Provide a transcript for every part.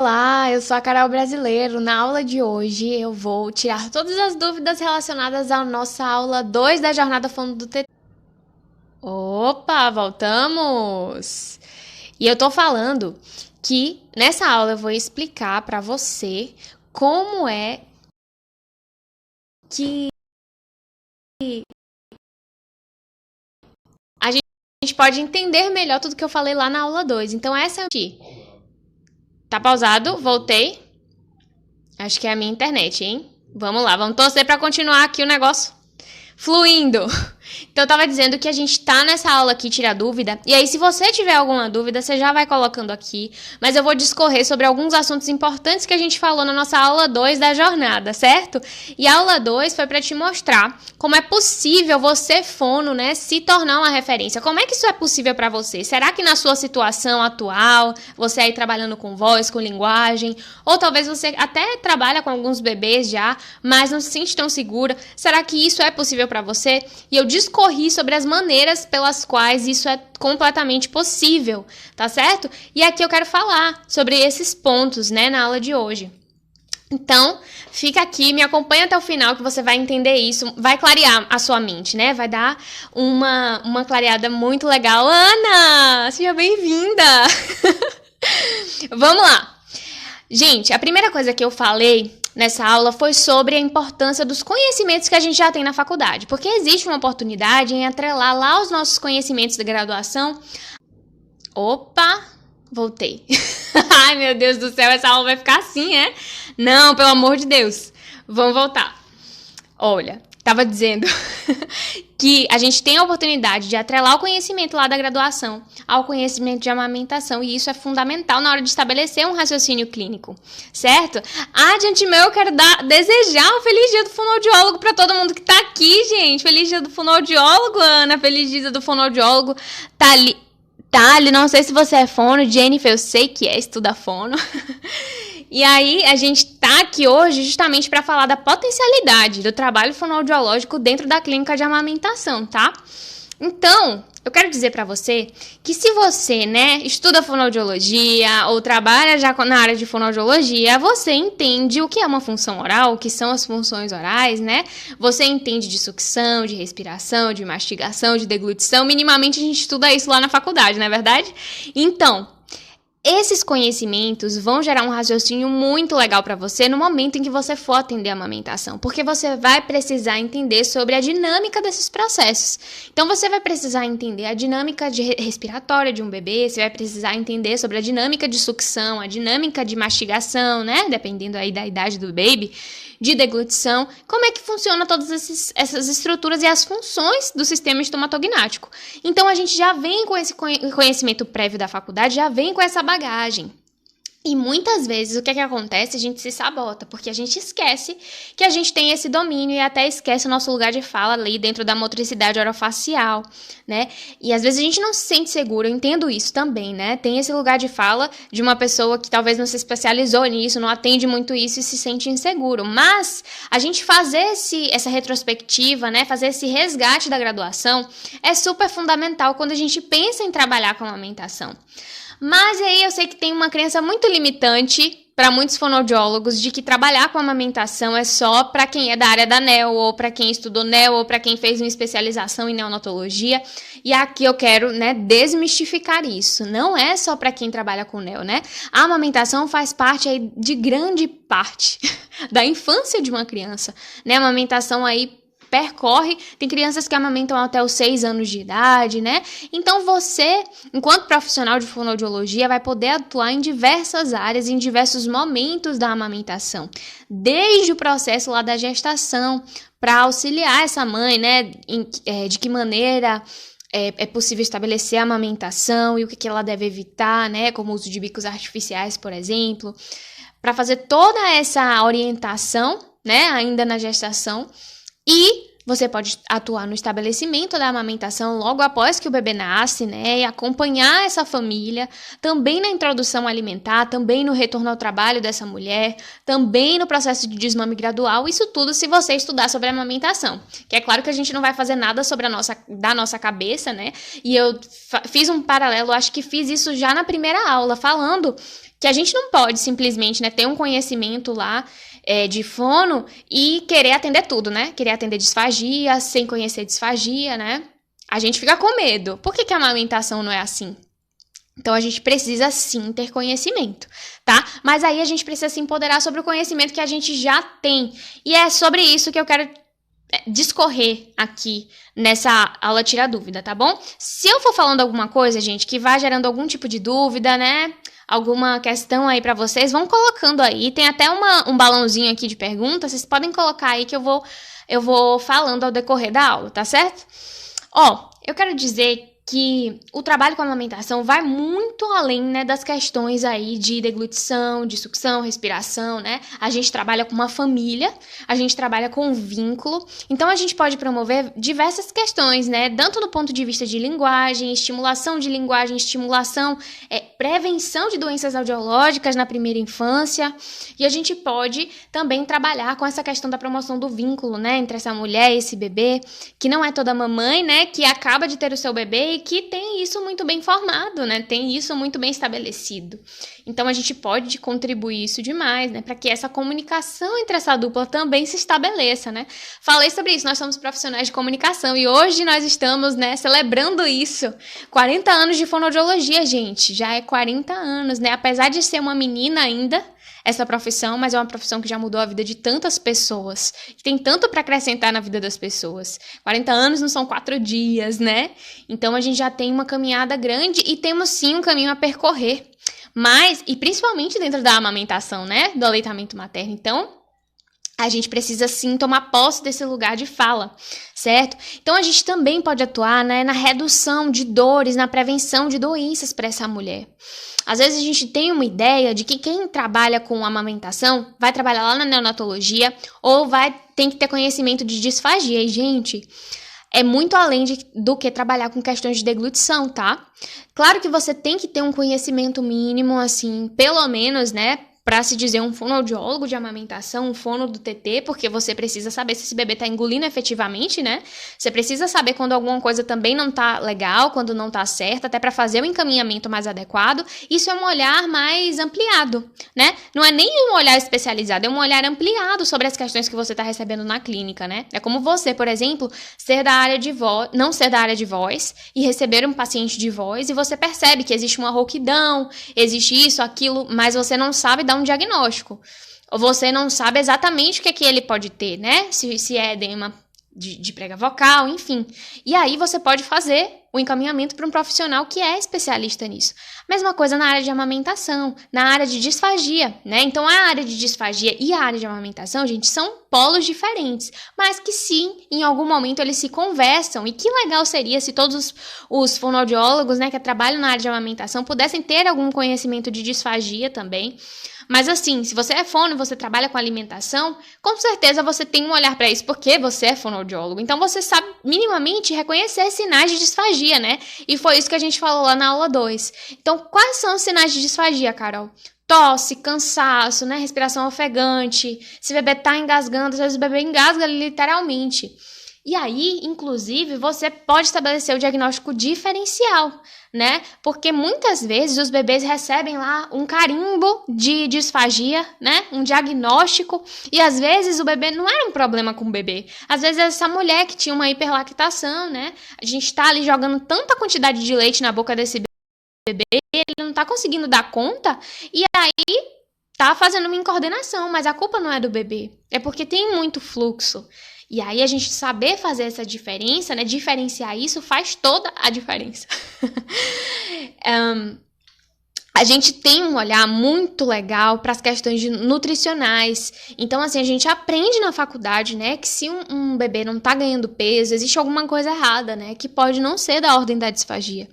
Olá, eu sou a Carol Brasileiro. Na aula de hoje eu vou tirar todas as dúvidas relacionadas à nossa aula 2 da Jornada Fundo do TT. Opa, voltamos! E eu tô falando que nessa aula eu vou explicar para você como é que a gente pode entender melhor tudo que eu falei lá na aula 2. Então essa é aqui. Tá pausado? Voltei. Acho que é a minha internet, hein? Vamos lá, vamos torcer para continuar aqui o negócio fluindo. Então eu tava dizendo que a gente tá nessa aula aqui, tira dúvida. E aí, se você tiver alguma dúvida, você já vai colocando aqui. Mas eu vou discorrer sobre alguns assuntos importantes que a gente falou na nossa aula 2 da jornada, certo? E a aula 2 foi para te mostrar como é possível você, fono, né, se tornar uma referência. Como é que isso é possível para você? Será que na sua situação atual, você aí trabalhando com voz, com linguagem, ou talvez você até trabalha com alguns bebês já, mas não se sente tão segura, será que isso é possível para você? E eu discorri sobre as maneiras pelas quais isso é completamente possível, tá certo? E aqui eu quero falar sobre esses pontos, né, na aula de hoje. Então, fica aqui, me acompanha até o final que você vai entender isso, vai clarear a sua mente, né? Vai dar uma clareada muito legal. Ana, seja bem-vinda! Vamos lá! Gente, a primeira coisa que eu falei nessa aula foi sobre a importância dos conhecimentos que a gente já tem na faculdade, porque existe uma oportunidade em atrelar lá os nossos conhecimentos da graduação. Opa, voltei. Ai, meu Deus do céu, essa aula vai ficar assim, é? Não, pelo amor de Deus. Vamos voltar. Olha, tava dizendo que a gente tem a oportunidade de atrelar o conhecimento lá da graduação ao conhecimento de amamentação, e isso é fundamental na hora de estabelecer um raciocínio clínico, certo? De antemão eu quero desejar um feliz dia do fonoaudiólogo para todo mundo que tá aqui, gente. Feliz dia do fonoaudiólogo, Ana. Feliz dia do fonoaudiólogo. Tali, não sei se você é fono. Jennifer, eu sei que estuda fono. E aí, a gente tá aqui hoje justamente para falar da potencialidade do trabalho fonoaudiológico dentro da clínica de amamentação, tá? Então, eu quero dizer para você que se você, né, estuda fonoaudiologia ou trabalha já na área de fonoaudiologia, você entende o que é uma função oral, o que são as funções orais, né? Você entende de sucção, de respiração, de mastigação, de deglutição. Minimamente a gente estuda isso lá na faculdade, não é verdade? Então, esses conhecimentos vão gerar um raciocínio muito legal para você no momento em que você for atender a amamentação, porque você vai precisar entender sobre a dinâmica desses processos. Então, você vai precisar entender a dinâmica respiratória de um bebê, você vai precisar entender sobre a dinâmica de sucção, a dinâmica de mastigação, né? Dependendo aí da idade do baby, de deglutição, como é que funciona todas essas estruturas e as funções do sistema estomatognático. Então, a gente já vem com esse conhecimento prévio da faculdade, já vem com essa bagagem. E muitas vezes o que acontece? A gente se sabota, porque a gente esquece que a gente tem esse domínio e até esquece o nosso lugar de fala ali dentro da motricidade orofacial, né? E às vezes a gente não se sente seguro, eu entendo isso também, né? Tem esse lugar de fala de uma pessoa que talvez não se especializou nisso, não atende muito isso e se sente inseguro. Mas a gente fazer essa retrospectiva, né? Fazer esse resgate da graduação é super fundamental quando a gente pensa em trabalhar com a amamentação. Mas aí eu sei que tem uma crença muito limitante para muitos fonoaudiólogos de que trabalhar com amamentação é só para quem é da área da NEO, ou para quem estudou NEO, ou para quem fez uma especialização em neonatologia. E aqui eu quero, né, desmistificar isso. Não é só para quem trabalha com NEO, né? A amamentação faz parte aí de grande parte da infância de uma criança, né? A amamentação aí percorre, tem crianças que amamentam até os 6 anos de idade, né? Então você, enquanto profissional de fonoaudiologia, vai poder atuar em diversas áreas, em diversos momentos da amamentação, desde o processo lá da gestação, para auxiliar essa mãe, né? De que maneira é possível estabelecer a amamentação e o que ela deve evitar, né? Como o uso de bicos artificiais, por exemplo, para fazer toda essa orientação, né? Ainda na gestação. E você pode atuar no estabelecimento da amamentação logo após que o bebê nasce, né? E acompanhar essa família, também na introdução alimentar, também no retorno ao trabalho dessa mulher, também no processo de desmame gradual, isso tudo se você estudar sobre a amamentação. Que é claro que a gente não vai fazer nada sobre da nossa cabeça, né? E eu fiz um paralelo, acho que fiz isso já na primeira aula, falando que a gente não pode simplesmente, né, ter um conhecimento lá de fono e querer atender tudo, né? Querer atender disfagia, sem conhecer disfagia, né? A gente fica com medo. Por que a amamentação não é assim? Então, a gente precisa, sim, ter conhecimento, tá? Mas aí a gente precisa se empoderar sobre o conhecimento que a gente já tem. E é sobre isso que eu quero discorrer aqui nessa aula Tira Dúvida, tá bom? Se eu for falando alguma coisa, gente, que vai gerando algum tipo de dúvida, né? Alguma questão aí pra vocês, vão colocando aí. Tem até um balãozinho aqui de perguntas, vocês podem colocar aí que eu vou falando ao decorrer da aula, tá certo? Eu quero dizer que o trabalho com a amamentação vai muito além, né, das questões aí de deglutição, de sucção, respiração, né? A gente trabalha com uma família, a gente trabalha com um vínculo, então a gente pode promover diversas questões, né? Tanto do ponto de vista de linguagem, estimulação, prevenção de doenças audiológicas na primeira infância, e a gente pode também trabalhar com essa questão da promoção do vínculo, né, entre essa mulher e esse bebê, que não é toda mamãe, né, que acaba de ter o seu bebê e que tem isso muito bem formado, né? Tem isso muito bem estabelecido. Então, a gente pode contribuir isso demais, né? Para que essa comunicação entre essa dupla também se estabeleça, né? Falei sobre isso, nós somos profissionais de comunicação e hoje nós estamos, né, celebrando isso. 40 anos de fonoaudiologia, gente. Já é 40 anos, né? Apesar de ser uma menina ainda, essa profissão, mas é uma profissão que já mudou a vida de tantas pessoas, que tem tanto para acrescentar na vida das pessoas. 40 anos não são 4 dias, né? Então, a gente já tem uma caminhada grande e temos, sim, um caminho a percorrer. Mas, e principalmente dentro da amamentação, né? Do aleitamento materno. Então, a gente precisa, sim, tomar posse desse lugar de fala, certo? Então, a gente também pode atuar, né, na redução de dores, na prevenção de doenças para essa mulher. Às vezes, a gente tem uma ideia de que quem trabalha com amamentação vai trabalhar lá na neonatologia ou tem que ter conhecimento de disfagia. E, gente, é muito além do que trabalhar com questões de deglutição, tá? Claro que você tem que ter um conhecimento mínimo, assim, pelo menos, né, para se dizer um fonoaudiólogo de amamentação, um fono do TT, porque você precisa saber se esse bebê tá engolindo efetivamente, né? Você precisa saber quando alguma coisa também não tá legal, quando não tá certa, até para fazer o encaminhamento mais adequado. Isso é um olhar mais ampliado, né? Não é nem um olhar especializado, é um olhar ampliado sobre as questões que você tá recebendo na clínica, né? É como você, por exemplo, não ser da área de voz e receber um paciente de voz e você percebe que existe uma rouquidão, existe isso, aquilo, mas você não sabe dar um diagnóstico. Ou você não sabe exatamente o que é que ele pode ter, né? Se é edema de prega vocal, enfim. E aí você pode fazer o encaminhamento para um profissional que é especialista nisso. Mesma coisa na área de amamentação, na área de disfagia, né? Então, a área de disfagia e a área de amamentação, gente, são polos diferentes, mas que sim, em algum momento eles se conversam. E que legal seria se todos os fonoaudiólogos, né, que trabalham na área de amamentação pudessem ter algum conhecimento de disfagia também. Mas assim, se você é fono, você trabalha com alimentação, com certeza você tem um olhar para isso, porque você é fonoaudiólogo. Então você sabe minimamente reconhecer sinais de disfagia, né? E foi isso que a gente falou lá na aula 2. Então, quais são os sinais de disfagia, Carol? Tosse, cansaço, né? Respiração ofegante. Se o bebê tá engasgando, às vezes o bebê engasga literalmente. E aí, inclusive, você pode estabelecer o diagnóstico diferencial, né? Porque muitas vezes os bebês recebem lá um carimbo de disfagia, né? Um diagnóstico. E às vezes o bebê não era um problema com o bebê. Às vezes essa mulher que tinha uma hiperlactação, né? A gente tá ali jogando tanta quantidade de leite na boca desse bebê, ele não tá conseguindo dar conta. E aí tá fazendo uma incoordenação, mas a culpa não é do bebê. É porque tem muito fluxo. E aí a gente saber fazer essa diferença, né, diferenciar isso, faz toda a diferença. A gente tem um olhar muito legal para as questões nutricionais. Então, assim, a gente aprende na faculdade, né, que se um bebê não tá ganhando peso, existe alguma coisa errada, né, que pode não ser da ordem da disfagia.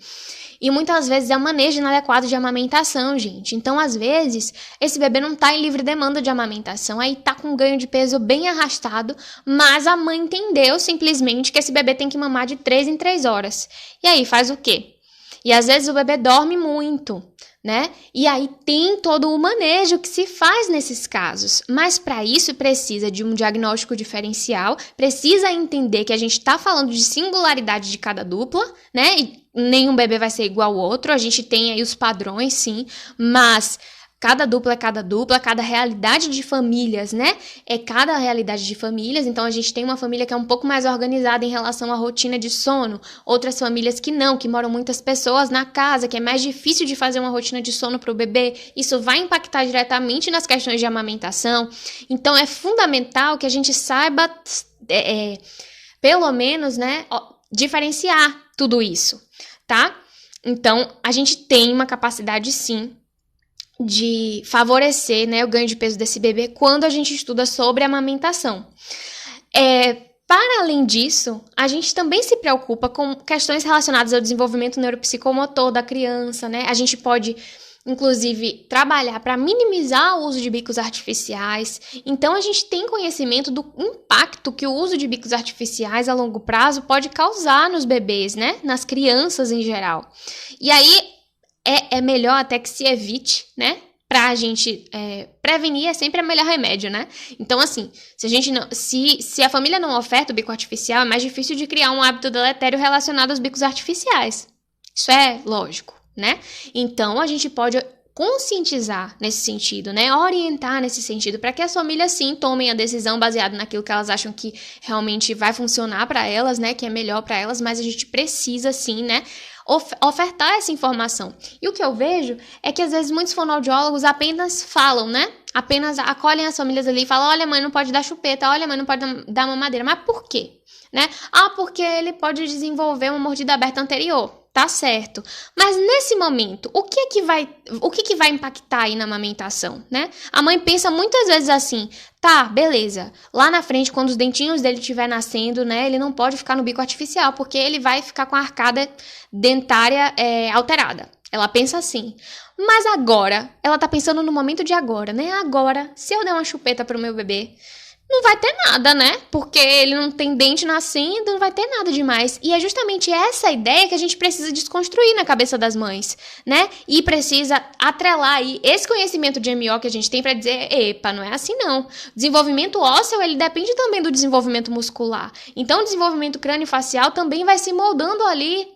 E muitas vezes é um manejo inadequado de amamentação, gente. Então, às vezes, esse bebê não tá em livre demanda de amamentação, aí tá com um ganho de peso bem arrastado, mas a mãe entendeu simplesmente que esse bebê tem que mamar de 3 em 3 horas. E aí faz o quê? E às vezes o bebê dorme muito, né? E aí tem todo o manejo que se faz nesses casos. Mas para isso precisa de um diagnóstico diferencial, precisa entender que a gente está falando de singularidade de cada dupla, né? E nenhum bebê vai ser igual ao outro, a gente tem aí os padrões, sim, mas cada dupla é cada dupla, cada realidade de famílias, né? É cada realidade de famílias. Então, a gente tem uma família que é um pouco mais organizada em relação à rotina de sono. Outras famílias que não, que moram muitas pessoas na casa, que é mais difícil de fazer uma rotina de sono para o bebê. Isso vai impactar diretamente nas questões de amamentação. Então, é fundamental que a gente saiba, pelo menos, né, diferenciar tudo isso, tá? Então, a gente tem uma capacidade, sim, de favorecer, né, o ganho de peso desse bebê quando a gente estuda sobre amamentação. Para além disso, a gente também se preocupa com questões relacionadas ao desenvolvimento neuropsicomotor da criança, né? A gente pode, inclusive, trabalhar para minimizar o uso de bicos artificiais. Então, a gente tem conhecimento do impacto que o uso de bicos artificiais a longo prazo pode causar nos bebês, né? Nas crianças em geral. E aí, é melhor até que se evite, né? Pra gente prevenir é sempre o melhor remédio, né? Então, assim, se a família não oferta o bico artificial, é mais difícil de criar um hábito deletério relacionado aos bicos artificiais. Isso é lógico, né? Então, a gente pode conscientizar nesse sentido, né? Orientar nesse sentido, para que as famílias, sim, tomem a decisão baseada naquilo que elas acham que realmente vai funcionar para elas, né? Que é melhor para elas, mas a gente precisa, sim, né? Ofertar essa informação. E o que eu vejo é que às vezes muitos fonoaudiólogos apenas falam, né? Apenas acolhem as famílias ali e falam: olha, mãe, não pode dar chupeta, olha, mãe, não pode dar mamadeira. Mas por quê? Né? Porque ele pode desenvolver uma mordida aberta anterior. Tá certo. Mas nesse momento, o que vai impactar aí na amamentação, né? A mãe pensa muitas vezes assim: tá, beleza. Lá na frente, quando os dentinhos dele estiver nascendo, né, ele não pode ficar no bico artificial, porque ele vai ficar com a arcada dentária alterada. Ela pensa assim. Mas agora, ela tá pensando no momento de agora, né? Agora, se eu der uma chupeta pro meu bebê, não vai ter nada, né? Porque ele não tem dente nascendo, não vai ter nada demais. E é justamente essa ideia que a gente precisa desconstruir na cabeça das mães, né? E precisa atrelar aí esse conhecimento de MO que a gente tem para dizer: epa, não é assim não. O desenvolvimento ósseo, ele depende também do desenvolvimento muscular. Então, o desenvolvimento crâniofacial também vai se moldando ali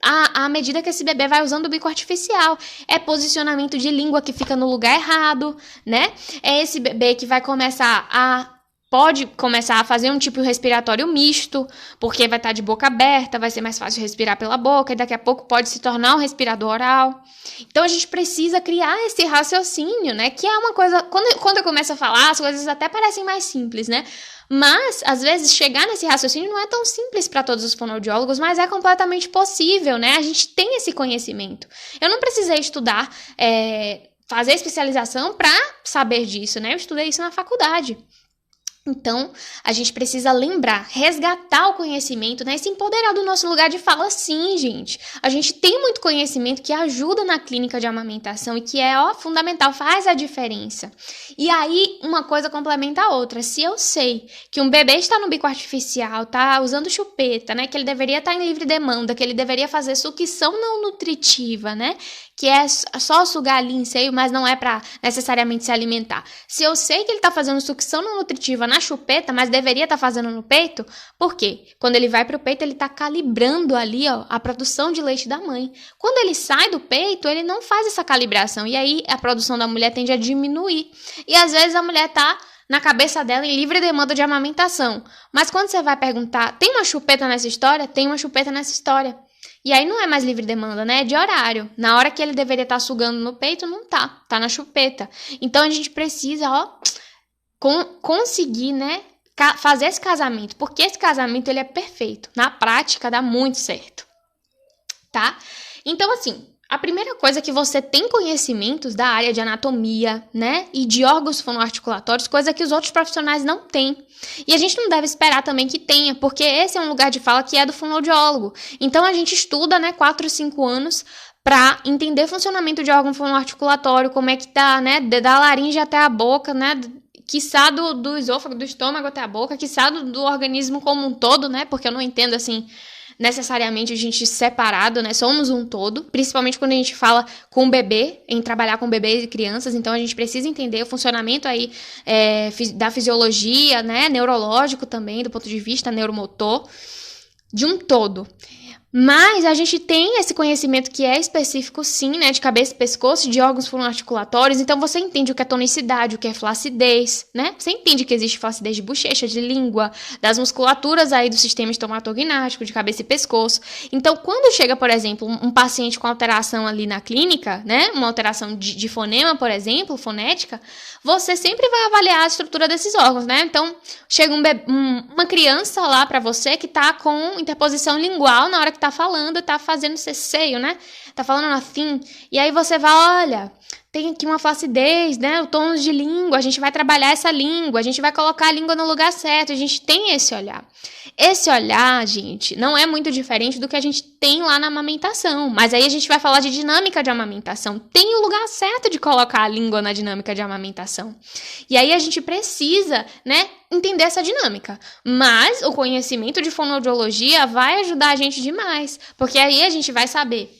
à medida que esse bebê vai usando o bico artificial. É posicionamento de língua que fica no lugar errado, né? É esse bebê que vai pode começar a fazer um tipo respiratório misto, porque vai estar de boca aberta, vai ser mais fácil respirar pela boca, e daqui a pouco pode se tornar um respirador oral. Então, a gente precisa criar esse raciocínio, né? Que é uma coisa... Quando eu começo a falar, as coisas até parecem mais simples, né? Mas, às vezes, chegar nesse raciocínio não é tão simples para todos os fonoaudiólogos, mas é completamente possível, né? A gente tem esse conhecimento. Eu não precisei estudar, fazer especialização para saber disso, né? Eu estudei isso na faculdade. Então, a gente precisa lembrar, resgatar o conhecimento, né? Se empoderar do nosso lugar de fala, sim, gente. A gente tem muito conhecimento que ajuda na clínica de amamentação e que é, fundamental, faz a diferença. E aí, uma coisa complementa a outra. Se eu sei que um bebê está no bico artificial, tá usando chupeta, né? Que ele deveria estar em livre demanda, que ele deveria fazer sucção não nutritiva, né? Que é só sugar ali em seio, mas não é para necessariamente se alimentar. Se eu sei que ele está fazendo sucção não nutritiva na chupeta, mas deveria estar fazendo no peito, por quê? Quando ele vai para o peito, ele está calibrando ali, ó, a produção de leite da mãe. Quando ele sai do peito, ele não faz essa calibração, e aí a produção da mulher tende a diminuir. E às vezes a mulher está na cabeça dela em livre demanda de amamentação. Mas quando você vai perguntar, tem uma chupeta nessa história? Tem uma chupeta nessa história. E aí não é mais livre demanda, né? É de horário. Na hora que ele deveria estar sugando no peito, não tá. Tá na chupeta. Então, a gente precisa, conseguir, né? Fazer esse casamento. Porque esse casamento, ele é perfeito. Na prática, dá muito certo. Tá? Então, assim, A primeira coisa é que você tem conhecimentos da área de anatomia, né? E de órgãos fonoarticulatórios, coisa que os outros profissionais não têm. E a gente não deve esperar também que tenha, porque esse é um lugar de fala que é do fonoaudiólogo. Então a gente estuda, né, 4 ou 5 anos para entender o funcionamento de órgão fonoarticulatório, como é que tá, né, da laringe até a boca, né, quiçá do esôfago, do estômago até a boca, quiçá do organismo como um todo, né, porque eu não entendo, assim, necessariamente a gente separado, né, somos um todo, principalmente quando a gente fala com o bebê, em trabalhar com bebês e crianças, então a gente precisa entender o funcionamento aí da fisiologia, né, neurológico também, do ponto de vista neuromotor, de um todo. Mas a gente tem esse conhecimento que é específico, sim, né, de cabeça e pescoço, de órgãos fonoarticulatórios, então você entende o que é tonicidade, o que é flacidez, né? Você entende que existe flacidez de bochecha, de língua, das musculaturas aí do sistema estomatognático, de cabeça e pescoço. Então, quando chega, por exemplo, um paciente com alteração ali na clínica, né, uma alteração de fonema, por exemplo, fonética, você sempre vai avaliar a estrutura desses órgãos, né? Então, chega uma criança lá pra você que tá com interposição lingual na hora que tá falando, tá fazendo ceceio, né? Tá falando assim. E aí você vai, olha, tem aqui uma flacidez, né? O tônus de língua, a gente vai trabalhar essa língua, a gente vai colocar a língua no lugar certo, a gente tem esse olhar. Esse olhar, gente, não é muito diferente do que a gente tem lá na amamentação, mas aí a gente vai falar de dinâmica de amamentação. Tem o lugar certo de colocar a língua na dinâmica de amamentação. E aí a gente precisa, né, entender essa dinâmica. Mas o conhecimento de fonoaudiologia vai ajudar a gente demais, porque aí a gente vai saber.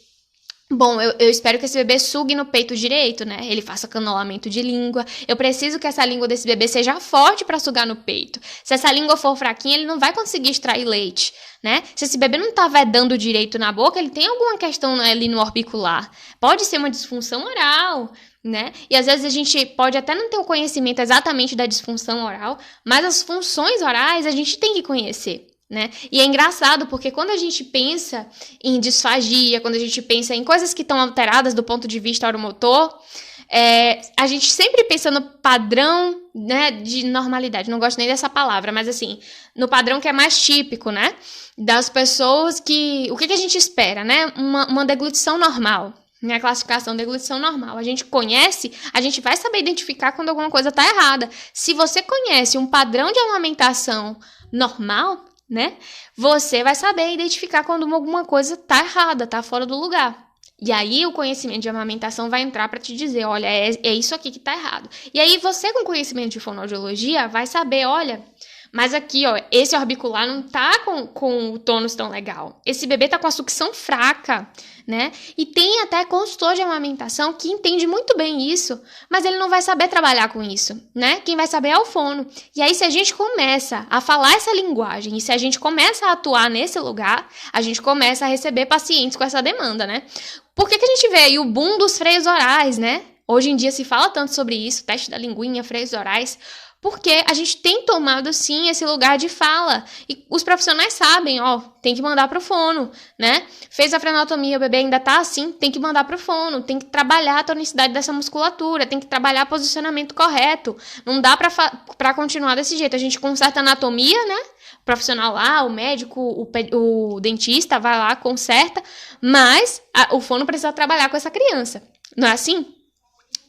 Bom, eu espero que esse bebê sugue no peito direito, né? Ele faça canolamento de língua. Eu preciso que essa língua desse bebê seja forte para sugar no peito. Se essa língua for fraquinha, ele não vai conseguir extrair leite, né? Se esse bebê não tá vedando direito na boca, ele tem alguma questão ali no orbicular. Pode ser uma disfunção oral, né? E às vezes a gente pode até não ter o conhecimento exatamente da disfunção oral, mas as funções orais a gente tem que conhecer, né? E é engraçado porque quando a gente pensa em disfagia, quando a gente pensa em coisas que estão alteradas do ponto de vista oromotor, a gente sempre pensa no padrão, né, de normalidade. Não gosto nem dessa palavra, mas assim, no padrão que é mais típico, né, das pessoas que... O que a gente espera, né? Uma deglutição normal. Minha classificação de deglutição normal. A gente conhece, a gente vai saber identificar quando alguma coisa está errada. Se você conhece um padrão de amamentação normal, né, você vai saber identificar quando alguma coisa tá errada, tá fora do lugar. E aí o conhecimento de amamentação vai entrar para te dizer, olha, é isso aqui que tá errado. E aí você com conhecimento de fonoaudiologia vai saber, olha, mas aqui, ó, esse orbicular não tá com o tônus tão legal. Esse bebê tá com a sucção fraca, né? E tem até consultor de amamentação que entende muito bem isso, mas ele não vai saber trabalhar com isso, né? Quem vai saber é o fono. E aí, se a gente começa a falar essa linguagem e se a gente começa a atuar nesse lugar, a gente começa a receber pacientes com essa demanda, né? Por que a gente vê aí o boom dos freios orais, né? Hoje em dia se fala tanto sobre isso, teste da linguinha, freios orais, porque a gente tem tomado, sim, esse lugar de fala. E os profissionais sabem, ó, tem que mandar pro fono, né? Fez a frenotomia, o bebê ainda tá assim, tem que mandar pro fono, tem que trabalhar a tonicidade dessa musculatura, tem que trabalhar o posicionamento correto. Não dá pra continuar desse jeito. A gente conserta a anatomia, né? O profissional lá, o médico, o dentista vai lá, conserta, mas o fono precisa trabalhar com essa criança. Não é assim?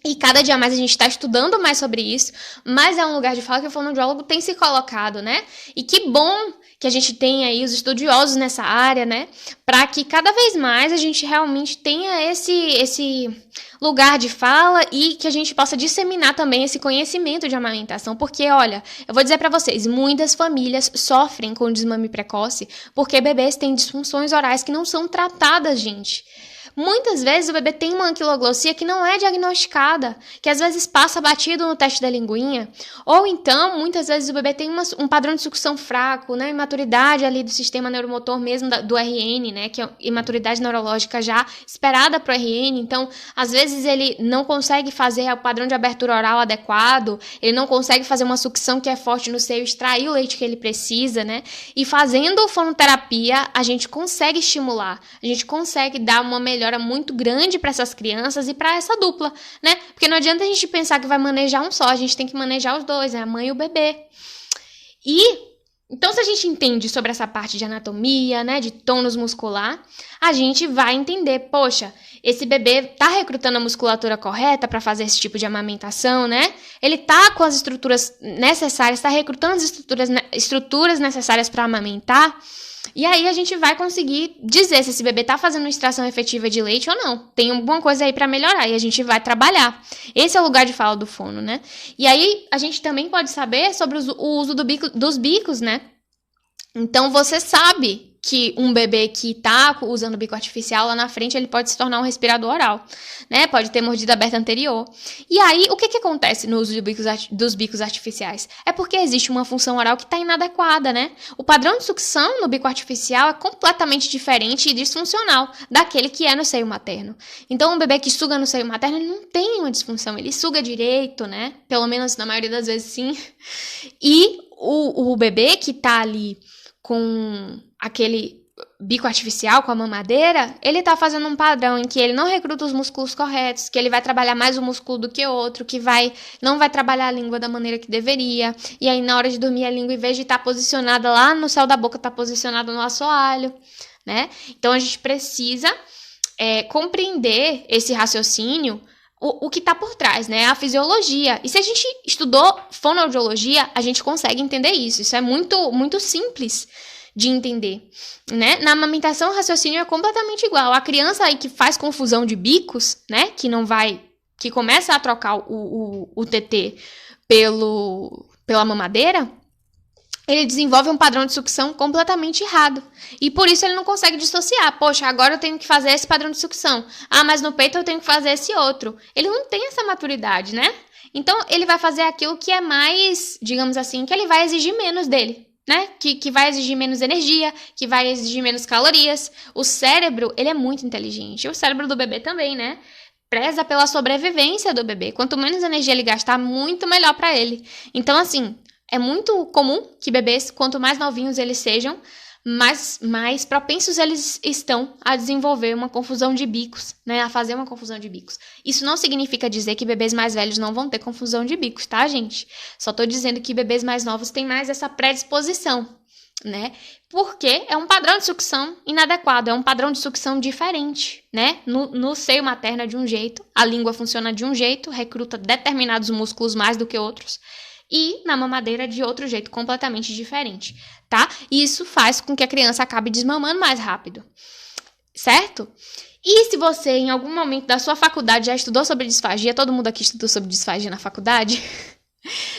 E cada dia mais a gente está estudando mais sobre isso, mas é um lugar de fala que o fonoaudiólogo tem se colocado, né? E que bom que a gente tem aí os estudiosos nessa área, né? Para que cada vez mais a gente realmente tenha esse lugar de fala e que a gente possa disseminar também esse conhecimento de amamentação. Porque, olha, eu vou dizer para vocês, muitas famílias sofrem com desmame precoce porque bebês têm disfunções orais que não são tratadas, gente. Muitas vezes o bebê tem uma anquiloglossia que não é diagnosticada, que às vezes passa batido no teste da linguinha, ou então, muitas vezes o bebê tem um padrão de sucção fraco, né, imaturidade ali do sistema neuromotor mesmo do RN, né, que é imaturidade neurológica já esperada para o RN, então, às vezes ele não consegue fazer o padrão de abertura oral adequado, ele não consegue fazer uma sucção que é forte no seio, extrair o leite que ele precisa, né, e fazendo fonoterapia, a gente consegue estimular, a gente consegue dar uma melhora muito grande para essas crianças e para essa dupla, né? Porque não adianta a gente pensar que vai manejar um só, a gente tem que manejar os dois, a mãe e o bebê. Então, se a gente entende sobre essa parte de anatomia, né, de tônus muscular, a gente vai entender, poxa, esse bebê tá recrutando a musculatura correta para fazer esse tipo de amamentação, né? Ele tá com as estruturas necessárias, tá recrutando as estruturas necessárias para amamentar. E aí a gente vai conseguir dizer se esse bebê tá fazendo uma extração efetiva de leite ou não. Tem alguma coisa aí para melhorar e a gente vai trabalhar. Esse é o lugar de fala do fono, né? E aí a gente também pode saber sobre o uso dos bicos, né? Então você sabe que um bebê que tá usando bico artificial lá na frente, ele pode se tornar um respirador oral, né? Pode ter mordida aberta anterior. E aí, o que acontece no uso dos bicos artificiais? É porque existe uma função oral que está inadequada, né? O padrão de sucção no bico artificial é completamente diferente e disfuncional daquele que é no seio materno. Então, um bebê que suga no seio materno, ele não tem uma disfunção, ele suga direito, né? Pelo menos na maioria das vezes, sim. E o bebê que tá ali com aquele bico artificial, com a mamadeira, ele tá fazendo um padrão em que ele não recruta os músculos corretos, que ele vai trabalhar mais um músculo do que outro, que não vai trabalhar a língua da maneira que deveria, e aí na hora de dormir a língua, em vez de estar posicionada lá no céu da boca, tá posicionada no assoalho, né? Então a gente precisa compreender esse raciocínio, o que está por trás, né? A fisiologia. E se a gente estudou fonoaudiologia, a gente consegue entender isso. Isso é muito, muito simples de entender, né? Na amamentação, o raciocínio é completamente igual. A criança aí que faz confusão de bicos, né? Que começa a trocar o TT pela mamadeira, ele desenvolve um padrão de sucção completamente errado. E por isso ele não consegue dissociar. Poxa, agora eu tenho que fazer esse padrão de sucção. Ah, mas no peito eu tenho que fazer esse outro. Ele não tem essa maturidade, né? Então, ele vai fazer aquilo que é mais, digamos assim, que ele vai exigir menos dele, né? Que vai exigir menos energia, que vai exigir menos calorias. O cérebro, ele é muito inteligente. O cérebro do bebê também, né? Preza pela sobrevivência do bebê. Quanto menos energia ele gastar, muito melhor para ele. Então, assim, é muito comum que bebês, quanto mais novinhos eles sejam, mais propensos eles estão a desenvolver uma confusão de bicos, né? A fazer uma confusão de bicos. Isso não significa dizer que bebês mais velhos não vão ter confusão de bicos, tá, gente? Só tô dizendo que bebês mais novos têm mais essa predisposição, né? Porque é um padrão de sucção inadequado, é um padrão de sucção diferente, né? No seio materno é de um jeito, a língua funciona de um jeito, recruta determinados músculos mais do que outros. E na mamadeira de outro jeito, completamente diferente, tá? E isso faz com que a criança acabe desmamando mais rápido, certo? E se você, em algum momento da sua faculdade, já estudou sobre disfagia, todo mundo aqui estudou sobre disfagia na faculdade?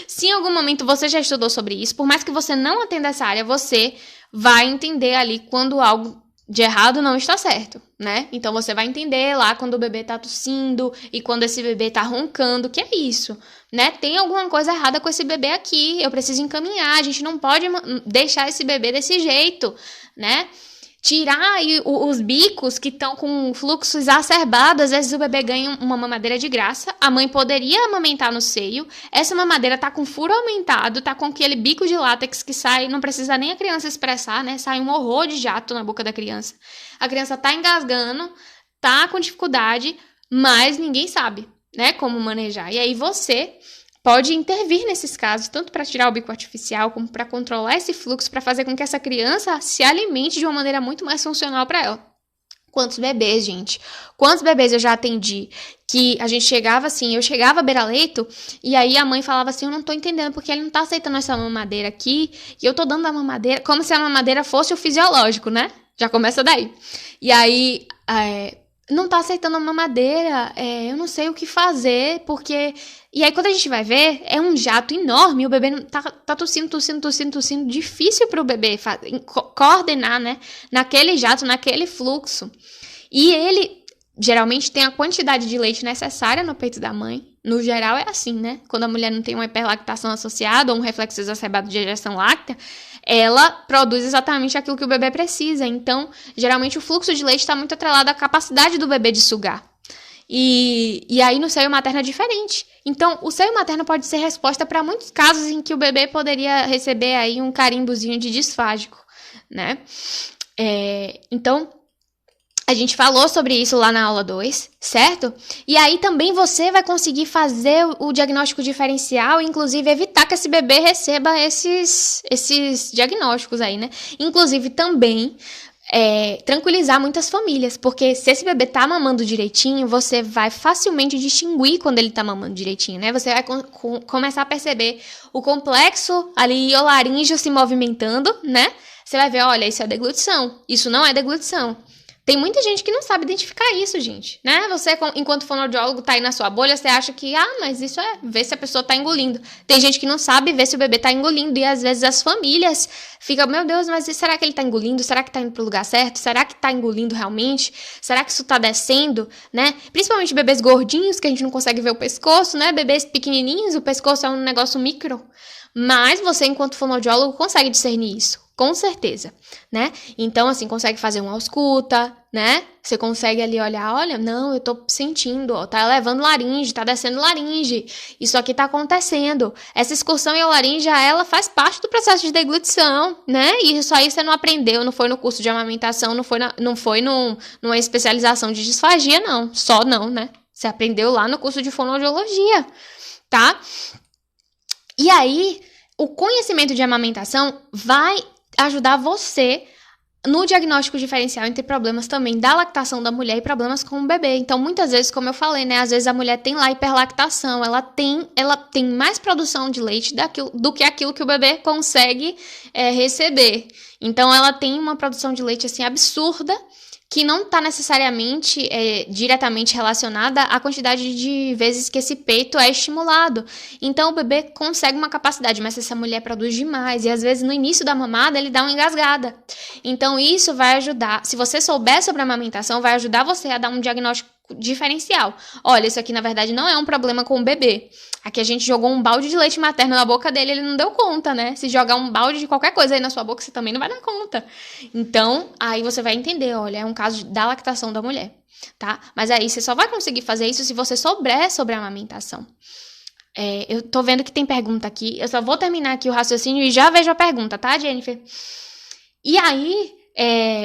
Se em algum momento você já estudou sobre isso, por mais que você não atenda essa área, você vai entender ali quando algo de errado não está certo, né? Então, você vai entender lá quando o bebê tá tossindo e quando esse bebê tá roncando, que é isso, né? Tem alguma coisa errada com esse bebê aqui, eu preciso encaminhar, a gente não pode deixar esse bebê desse jeito, né? Tirar aí os bicos que estão com fluxo exacerbado, às vezes o bebê ganha uma mamadeira de graça, a mãe poderia amamentar no seio, essa mamadeira tá com furo aumentado, tá com aquele bico de látex que sai, não precisa nem a criança expressar, né? Sai um horror de jato na boca da criança. A criança tá engasgando, tá com dificuldade, mas ninguém sabe, né, como manejar. E aí você pode intervir nesses casos, tanto para tirar o bico artificial, como para controlar esse fluxo, para fazer com que essa criança se alimente de uma maneira muito mais funcional para ela. Quantos bebês, gente? Quantos bebês eu já atendi que a gente chegava assim, eu chegava à beira-leito e aí a mãe falava assim, eu não tô entendendo porque ele não tá aceitando essa mamadeira aqui e eu tô dando a mamadeira, como se a mamadeira fosse o fisiológico, né? Já começa daí. E aí, não tá aceitando a mamadeira, eu não sei o que fazer, porque... E aí, quando a gente vai ver, é um jato enorme, o bebê tá tossindo, difícil pro bebê coordenar, né, naquele jato, naquele fluxo. E ele, geralmente, tem a quantidade de leite necessária no peito da mãe. No geral, é assim, né? Quando a mulher não tem uma hiperlactação associada ou um reflexo exacerbado de ejeção láctea, ela produz exatamente aquilo que o bebê precisa. Então, geralmente, o fluxo de leite está muito atrelado à capacidade do bebê de sugar. E aí, no seio materno é diferente. Então, o seio materno pode ser resposta para muitos casos em que o bebê poderia receber aí um carimbozinho de disfágico, né? Então, a gente falou sobre isso lá na aula 2, certo? E aí também você vai conseguir fazer o diagnóstico diferencial, inclusive evitar que esse bebê receba esses diagnósticos aí, né? Inclusive também tranquilizar muitas famílias, porque se esse bebê tá mamando direitinho, você vai facilmente distinguir quando ele tá mamando direitinho, né? Você vai começar a perceber o complexo ali ioláringe se movimentando, né? Você vai ver, olha, isso é deglutição, isso não é deglutição. Tem muita gente que não sabe identificar isso, gente, né? Você, enquanto fonoaudiólogo, tá aí na sua bolha, você acha que, mas isso é ver se a pessoa tá engolindo. Tem gente que não sabe ver se o bebê tá engolindo, e às vezes as famílias ficam, meu Deus, mas será que ele tá engolindo? Será que tá indo pro lugar certo? Será que tá engolindo realmente? Será que isso tá descendo, né? Principalmente bebês gordinhos, que a gente não consegue ver o pescoço, né? Bebês pequenininhos, o pescoço é um negócio micro. Mas você, enquanto fonoaudiólogo, consegue discernir isso, com certeza, né? Então, assim, consegue fazer uma ausculta, né? Você consegue ali olhar, olha, não, eu tô sentindo, ó, tá elevando laringe, tá descendo laringe, isso aqui tá acontecendo. Essa excursão iolarínge, ela faz parte do processo de deglutição, né? E isso aí você não aprendeu, não foi no curso de amamentação, não foi numa especialização de disfagia, não. Só não, né? Você aprendeu lá no curso de fonoaudiologia, tá? E aí, o conhecimento de amamentação vai ajudar você no diagnóstico diferencial entre problemas também da lactação da mulher e problemas com o bebê. Então, muitas vezes, como eu falei, né? Às vezes a mulher tem lá hiperlactação, ela tem mais produção de leite do que aquilo que o bebê consegue receber. Então, ela tem uma produção de leite, assim, absurda, que não está necessariamente diretamente relacionada à quantidade de vezes que esse peito é estimulado. Então, o bebê consegue uma capacidade, mas essa mulher produz demais, e às vezes no início da mamada ele dá uma engasgada. Então, isso vai ajudar, se você souber sobre a amamentação, vai ajudar você a dar um diagnóstico diferencial. Olha, isso aqui na verdade não é um problema com o bebê. Aqui a gente jogou um balde de leite materno na boca dele, ele não deu conta, né? Se jogar um balde de qualquer coisa aí na sua boca, você também não vai dar conta. Então, aí você vai entender, olha, é um caso da lactação da mulher, tá? Mas aí você só vai conseguir fazer isso se você souber sobre a amamentação. Eu tô vendo que tem pergunta aqui, eu só vou terminar aqui o raciocínio e já vejo a pergunta, tá, Jennifer? E aí,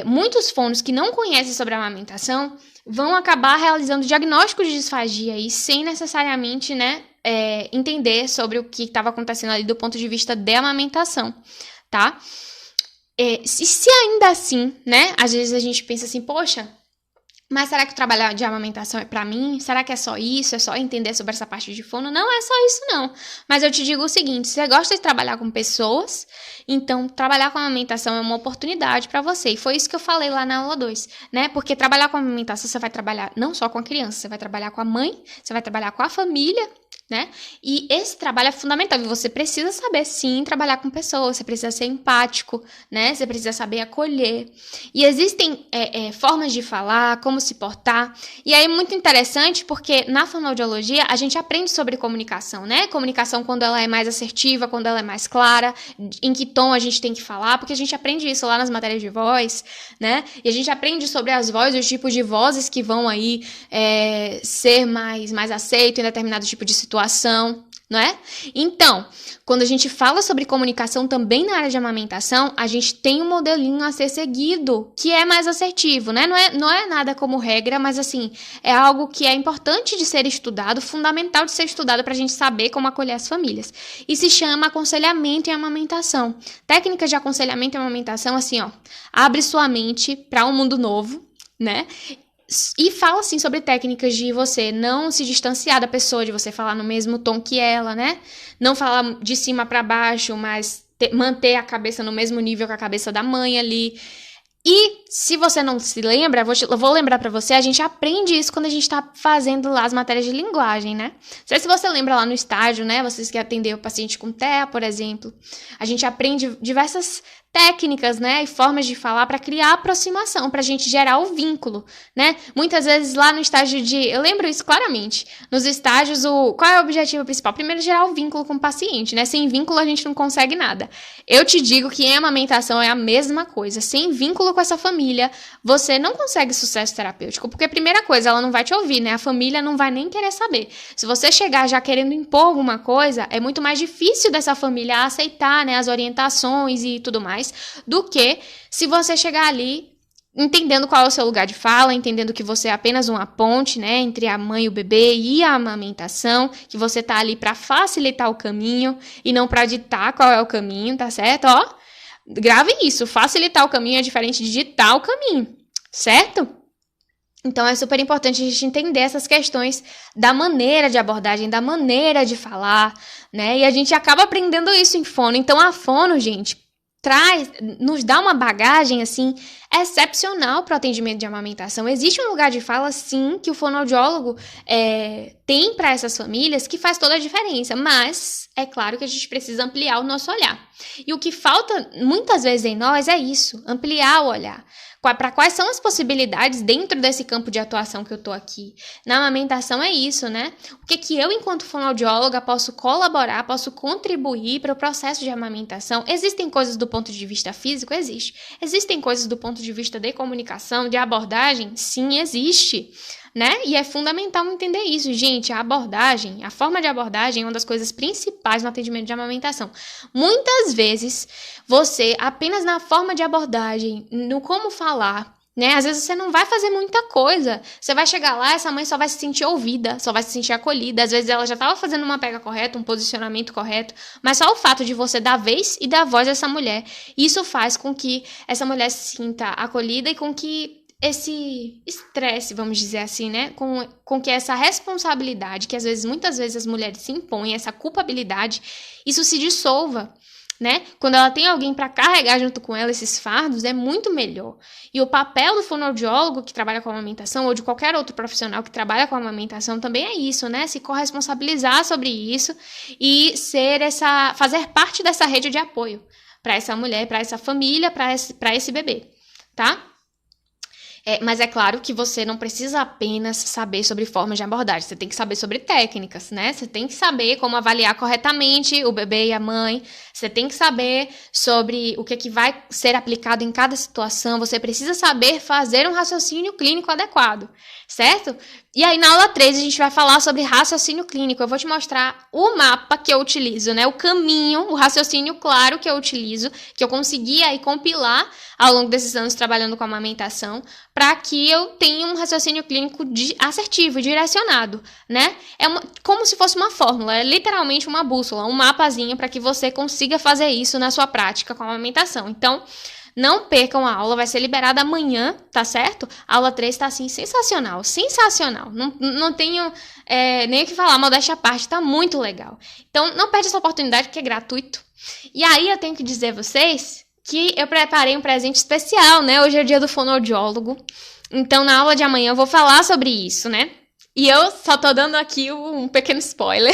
muitos fonos que não conhecem sobre a amamentação vão acabar realizando diagnóstico de disfagia aí, sem necessariamente, né, entender sobre o que estava acontecendo ali do ponto de vista de amamentação, tá? Se ainda assim, né, às vezes a gente pensa assim, poxa, mas será que o trabalho de amamentação é pra mim? Será que é só isso? É só entender sobre essa parte de fono? Não é só isso, não. Mas eu te digo o seguinte, se você gosta de trabalhar com pessoas, então trabalhar com amamentação é uma oportunidade pra você. E foi isso que eu falei lá na aula 2, né? Porque trabalhar com amamentação, você vai trabalhar não só com a criança, você vai trabalhar com a mãe, você vai trabalhar com a família, né? E esse trabalho é fundamental, e você precisa saber, sim, trabalhar com pessoas, você precisa ser empático, né? Você precisa saber acolher. E existem formas de falar, como se portar, e aí é muito interessante porque na fonoaudiologia a gente aprende sobre comunicação, né? Comunicação quando ela é mais assertiva, quando ela é mais clara, em que tom a gente tem que falar, porque a gente aprende isso lá nas matérias de voz, né? E a gente aprende sobre as vozes, os tipos de vozes que vão aí ser mais aceito em determinado tipo de situação, não é? Então, quando a gente fala sobre comunicação também na área de amamentação, a gente tem um modelinho a ser seguido, que é mais assertivo, né? Não é nada como regra, mas assim, é algo que é importante de ser estudado, fundamental de ser estudado para a gente saber como acolher as famílias. E se chama aconselhamento em amamentação. Técnicas de aconselhamento em amamentação, assim, ó, abre sua mente para um mundo novo, né? E fala, assim, sobre técnicas de você não se distanciar da pessoa, de você falar no mesmo tom que ela, né? Não falar de cima para baixo, mas manter a cabeça no mesmo nível que a cabeça da mãe ali. E se você não se lembra, eu vou lembrar pra você, a gente aprende isso quando a gente tá fazendo lá as matérias de linguagem, né? Não sei se você lembra lá no estágio, né? Vocês que atenderam o paciente com TEA, por exemplo. A gente aprende diversas técnicas, né, e formas de falar para criar aproximação, para a gente gerar o vínculo, né? Muitas vezes lá no estágio eu lembro isso claramente, nos estágios, qual é o objetivo principal? Primeiro, gerar o vínculo com o paciente, né? Sem vínculo a gente não consegue nada. Eu te digo que em amamentação é a mesma coisa, sem vínculo com essa família, você não consegue sucesso terapêutico, porque primeira coisa, ela não vai te ouvir, né? A família não vai nem querer saber. Se você chegar já querendo impor alguma coisa, é muito mais difícil dessa família aceitar, né, as orientações e tudo mais, do que se você chegar ali entendendo qual é o seu lugar de fala, entendendo que você é apenas uma ponte, né, entre a mãe e o bebê e a amamentação, que você tá ali para facilitar o caminho e não para ditar qual é o caminho, tá certo? Ó, Grave isso, facilitar o caminho é diferente de ditar o caminho, certo? Então, é super importante a gente entender essas questões da maneira de abordagem, da maneira de falar, né? E a gente acaba aprendendo isso em fono. Então, a fono, gente, nos dá uma bagagem, assim, excepcional para o atendimento de amamentação. Existe um lugar de fala, sim, que o fonoaudiólogo tem para essas famílias que faz toda a diferença, mas é claro que a gente precisa ampliar o nosso olhar. E o que falta muitas vezes em nós é isso, ampliar o olhar. Para quais são as possibilidades dentro desse campo de atuação que eu tô aqui? Na amamentação é isso, né? O que eu, enquanto fonoaudióloga, posso colaborar, posso contribuir para o processo de amamentação? Existem coisas do ponto de vista físico? Existe. Existem coisas do ponto de vista de comunicação, de abordagem? Sim, existe. Né? E é fundamental entender isso, gente. A abordagem, a forma de abordagem é uma das coisas principais no atendimento de amamentação. Muitas vezes, você, apenas na forma de abordagem, no como falar, né? Às vezes você não vai fazer muita coisa. Você vai chegar lá, essa mãe só vai se sentir ouvida, só vai se sentir acolhida. Às vezes ela já estava fazendo uma pega correta, um posicionamento correto, mas só o fato de você dar vez e dar voz a essa mulher, isso faz com que essa mulher se sinta acolhida e com que esse estresse, vamos dizer assim, né, com que essa responsabilidade, que muitas vezes as mulheres se impõem, essa culpabilidade, isso se dissolva, né? Quando ela tem alguém para carregar junto com ela esses fardos, é muito melhor. E o papel do fonoaudiólogo que trabalha com a amamentação, ou de qualquer outro profissional que trabalha com a amamentação, também é isso, né? Se corresponsabilizar sobre isso e fazer parte dessa rede de apoio para essa mulher, para essa família, para esse bebê, tá? Mas é claro que você não precisa apenas saber sobre formas de abordagem, você tem que saber sobre técnicas, né? Você tem que saber como avaliar corretamente o bebê e a mãe, você tem que saber sobre o que vai ser aplicado em cada situação, você precisa saber fazer um raciocínio clínico adequado, certo? E aí, na aula 3, a gente vai falar sobre raciocínio clínico. Eu vou te mostrar o mapa que eu utilizo, né? O caminho, o raciocínio claro que eu utilizo, que eu consegui aí compilar ao longo desses anos trabalhando com amamentação, para que eu tenha um raciocínio clínico assertivo, direcionado, né? Como se fosse uma fórmula, é literalmente uma bússola, um mapazinho para que você consiga fazer isso na sua prática com a amamentação. Então, não percam a aula, vai ser liberada amanhã, tá certo? A aula 3 tá assim, sensacional, sensacional. Não tenho nem o que falar, modéstia à parte, tá muito legal. Então, não perde essa oportunidade, porque é gratuito. E aí, eu tenho que dizer a vocês que eu preparei um presente especial, né? Hoje é o dia do fonoaudiólogo. Então, na aula de amanhã, eu vou falar sobre isso, né? E eu só tô dando aqui um pequeno spoiler.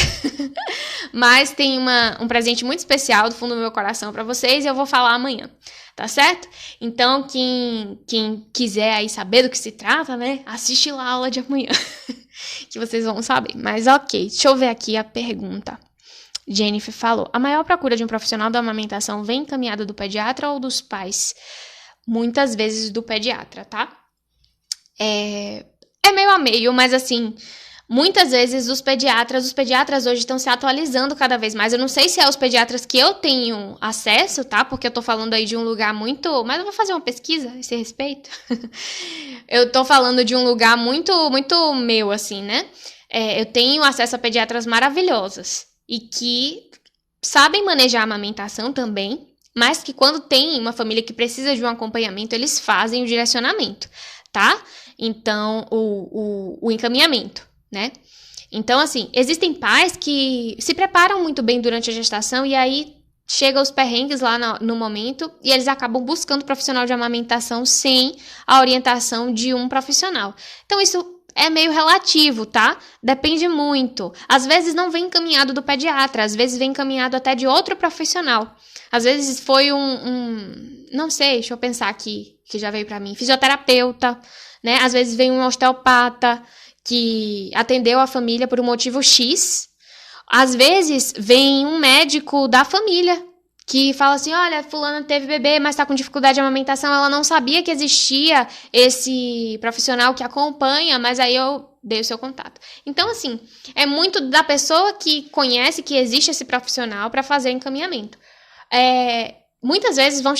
Mas tem um presente muito especial do fundo do meu coração pra vocês e eu vou falar amanhã. Tá certo? Então, quem quiser aí saber do que se trata, né? Assiste lá a aula de amanhã. Que vocês vão saber. Mas ok, deixa eu ver aqui a pergunta. Jennifer falou: a maior procura de um profissional da amamentação vem encaminhada do pediatra ou dos pais? Muitas vezes do pediatra, tá? É meio a meio, mas assim, muitas vezes os pediatras hoje estão se atualizando cada vez mais. Eu não sei se é os pediatras que eu tenho acesso, tá? Porque eu tô falando aí de um lugar muito... Mas eu vou fazer uma pesquisa a esse respeito. Eu tô falando de um lugar muito, muito meu, assim, né? Eu tenho acesso a pediatras maravilhosas e que sabem manejar a amamentação também, mas que quando tem uma família que precisa de um acompanhamento, eles fazem o direcionamento, tá? Então, o encaminhamento, né? Então, assim, existem pais que se preparam muito bem durante a gestação e aí chegam os perrengues lá no momento e eles acabam buscando profissional de amamentação sem a orientação de um profissional. Então, isso é meio relativo, tá? Depende muito. Às vezes não vem encaminhado do pediatra, às vezes vem encaminhado até de outro profissional. Às vezes foi não sei, deixa eu pensar aqui, que já veio pra mim, fisioterapeuta, né? Às vezes vem um osteopata que atendeu a família por um motivo X. Às vezes vem um médico da família que fala assim, olha, fulana teve bebê, mas tá com dificuldade de amamentação, ela não sabia que existia esse profissional que acompanha, mas aí eu dei o seu contato. Então, assim, é muito da pessoa que conhece que existe esse profissional para fazer encaminhamento. Muitas vezes vai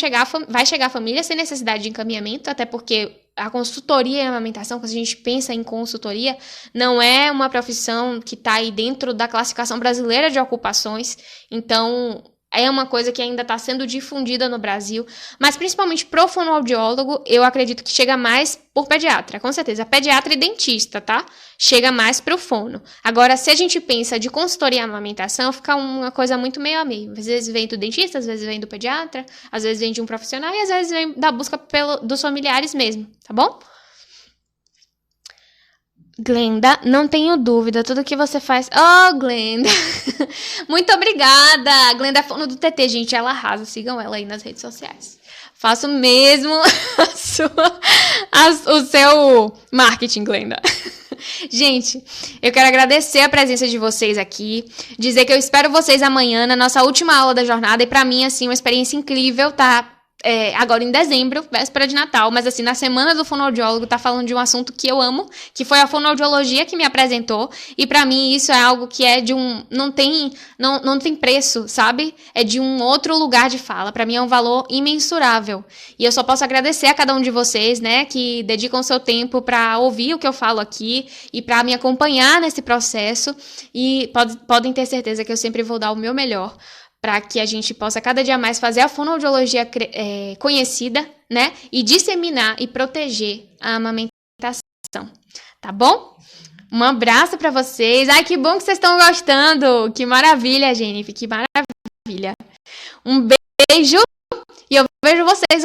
chegar a família sem necessidade de encaminhamento, até porque a consultoria em amamentação, quando a gente pensa em consultoria, não é uma profissão que está aí dentro da classificação brasileira de ocupações. Então, é uma coisa que ainda está sendo difundida no Brasil, mas principalmente pro fonoaudiólogo, eu acredito que chega mais por pediatra, com certeza. Pediatra e dentista, tá? Chega mais pro fono. Agora, se a gente pensa de consultoria e amamentação, fica uma coisa muito meio a meio. Às vezes vem do dentista, às vezes vem do pediatra, às vezes vem de um profissional e às vezes vem da busca dos familiares mesmo, tá bom? Glenda, não tenho dúvida, tudo que você faz... Oh, Glenda! Muito obrigada! Glenda é fono do TT, gente, ela arrasa. Sigam ela aí nas redes sociais. Faço mesmo o seu marketing, Glenda. Gente, eu quero agradecer a presença de vocês aqui, dizer que eu espero vocês amanhã na nossa última aula da jornada, e pra mim, assim, uma experiência incrível, tá? Agora em dezembro, véspera de Natal, mas assim, na semana do fonoaudiólogo, tá falando de um assunto que eu amo, que foi a fonoaudiologia que me apresentou, e pra mim isso é algo que é de um, não tem preço, sabe? É de um outro lugar de fala, pra mim é um valor imensurável, e eu só posso agradecer a cada um de vocês, né, que dedicam seu tempo pra ouvir o que eu falo aqui, e pra me acompanhar nesse processo, e podem ter certeza que eu sempre vou dar o meu melhor, para que a gente possa cada dia mais fazer a fonoaudiologia conhecida, né? E disseminar e proteger a amamentação, tá bom? Um abraço para vocês. Ai, que bom que vocês estão gostando. Que maravilha, Jennifer, que maravilha. Um beijo e eu vejo vocês